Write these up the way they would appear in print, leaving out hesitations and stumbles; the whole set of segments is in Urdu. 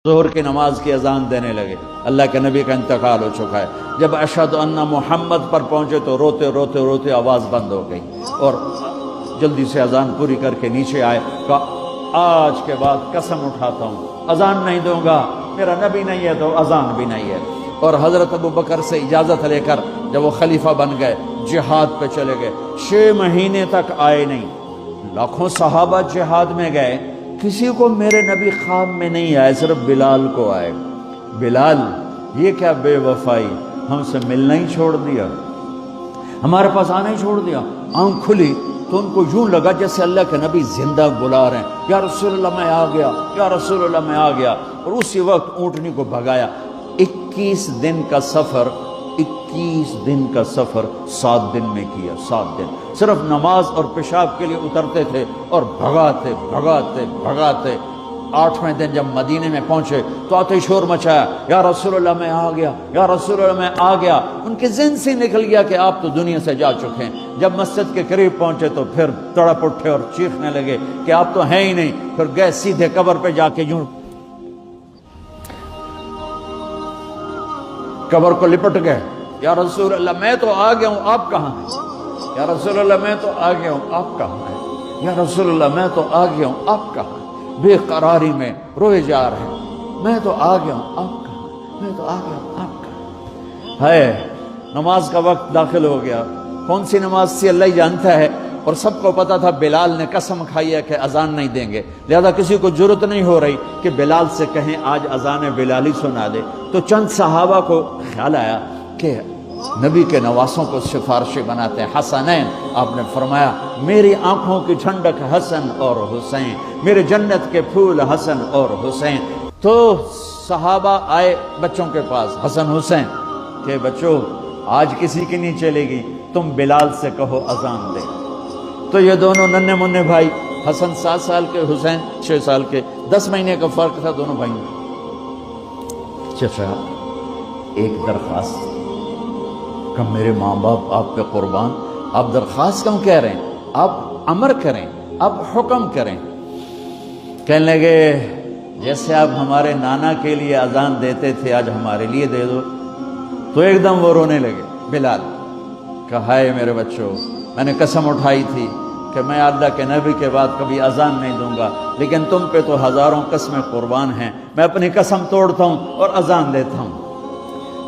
ظہر کی نماز کی اذان دینے لگے، اللہ کے نبی کا انتقال ہو چکا ہے۔ جب اشہد ان محمد پر پہنچے تو روتے روتے روتے آواز بند ہو گئی، اور جلدی سے اذان پوری کر کے نیچے آئے، کہا آج کے بعد قسم اٹھاتا ہوں اذان نہیں دوں گا، میرا نبی نہیں ہے تو اذان بھی نہیں ہے۔ اور حضرت ابو بکر سے اجازت لے کر جب وہ خلیفہ بن گئے، جہاد پہ چلے گئے، 6 مہینے تک آئے نہیں۔ لاکھوں صحابہ جہاد میں گئے، کسی کو میرے نبی خواب میں نہیں آئے، صرف بلال کو آئے۔ بلال، یہ کیا بے وفائی، ہم سے ملنا ہی چھوڑ دیا، ہمارے پاس آنا ہی چھوڑ دیا۔ آنکھ کھلی تو ان کو یوں لگا جیسے اللہ کے نبی زندہ بلا رہے ہیں، یا رسول اللہ میں آ گیا، یا رسول اللہ میں آ گیا۔ اور اسی وقت اونٹنی کو بھگایا۔ 21 دن کا سفر، 21 دن کا سفر 7 دن میں کیا، 7 دن صرف نماز اور پیشاب کے لیے اترتے تھے اور بھگاتے بھگاتے بھگاتے۔ 8ویں دن جب مدینے میں پہنچے تو آتے شور مچایا، یا رسول اللہ میں آ گیا، یا رسول اللہ میں آ گیا۔ ان کے ذہن سے نکل گیا کہ آپ تو دنیا سے جا چکے ہیں۔ جب مسجد کے قریب پہنچے تو پھر تڑپ اٹھے اور چیخنے لگے کہ آپ تو ہیں ہی نہیں۔ پھر گئے سیدھے قبر پہ جا کے یوں قبر کو لپٹ گئے، یا رسول اللہ میں تو آ گیا ہوں، آپ کہاں ہیں؟ یا رسول اللہ میں تو آ گیا ہوں، آپ کہاں ہیں؟ یا رسول اللہ میں تو آ گیا ہوں، آپ کہاں ہیں؟ بے قراری میں روئے جا رہے ہیں، میں تو آ گیا ہوں، آپ کہاں ہیں؟ میں تو آ گیا ہوں، آپ کہاں ہیں؟ نماز کا وقت داخل ہو گیا۔ کون سی نماز سے اللہ ہی جانتا ہے، اور سب کو پتا تھا بلال نے قسم کھائی ہے کہ اذان نہیں دیں گے، لہذا کسی کو جرت نہیں ہو رہی کہ بلال سے کہیں آج اذان بلالی سنا دے۔ تو چند صحابہ کو خیال آیا کہ نبی کے نواسوں کو سفارشی بناتے ہیں، حسنین۔ آپ نے فرمایا میری آنکھوں کی ٹھنڈک حسن اور حسین، میرے جنت کے پھول حسن اور حسین۔ تو صحابہ آئے بچوں کے پاس، حسن حسین، کہ بچوں آج کسی کی نہیں چلے گی، تم بلال سے کہو اذان دے۔ تو یہ دونوں ننھے منھے بھائی، حسن 7 سال کے، حسین 6 سال کے، 10 مہینے کا فرق تھا دونوں بھائیوں میں۔ چچا ایک درخواست کہ میرے ماں باپ آپ پہ قربان، آپ درخواست کیوں کہہ رہے ہیں، آپ امر کریں، آپ حکم کریں۔ کہنے لگے جیسے آپ ہمارے نانا کے لیے اذان دیتے تھے آج ہمارے لیے دے دو۔ تو ایک دم وہ رونے لگے بلال، کہا ہائے میرے بچوں، میں نے قسم اٹھائی تھی کہ میں اللہ کے نبی کے بعد کبھی اذان نہیں دوں گا، لیکن تم پہ تو ہزاروں قسمیں قربان ہیں، میں اپنی قسم توڑتا ہوں اور اذان دیتا ہوں۔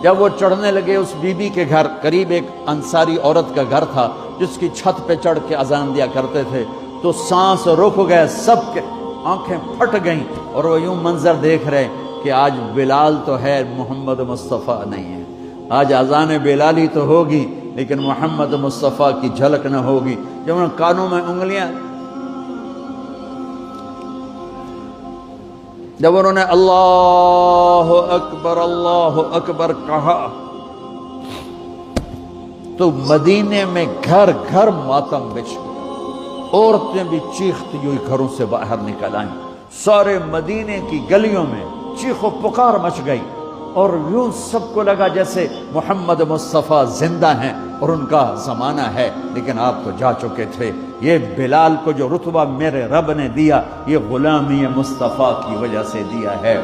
جب وہ چڑھنے لگے اس بی بی کے گھر، قریب ایک انصاری عورت کا گھر تھا جس کی چھت پہ چڑھ کے اذان دیا کرتے تھے، تو سانس رک گئے سب کے، آنکھیں پھٹ گئیں، اور وہ یوں منظر دیکھ رہے کہ آج بلال تو ہے، محمد مصطفیٰ نہیں ہے۔ آج اذان بلالی تو ہوگی لیکن محمد مصطفیٰ کی جھلک نہ ہوگی۔ جب انہوں نے کانوں میں انگلیاں، جب انہوں نے اللہ اکبر کہا تو مدینے میں گھر گھر ماتم بچھ گیا، عورتیں بھی چیختی ہوئی گھروں سے باہر نکل آئیں، سارے مدینے کی گلیوں میں چیخ و پکار مچ گئی، اور یوں سب کو لگا جیسے محمد مصطفیٰ زندہ ہیں اور ان کا زمانہ ہے، لیکن آپ تو جا چکے تھے۔ یہ بلال کو جو رتبہ میرے رب نے دیا، یہ غلامی مصطفیٰ کی وجہ سے دیا ہے۔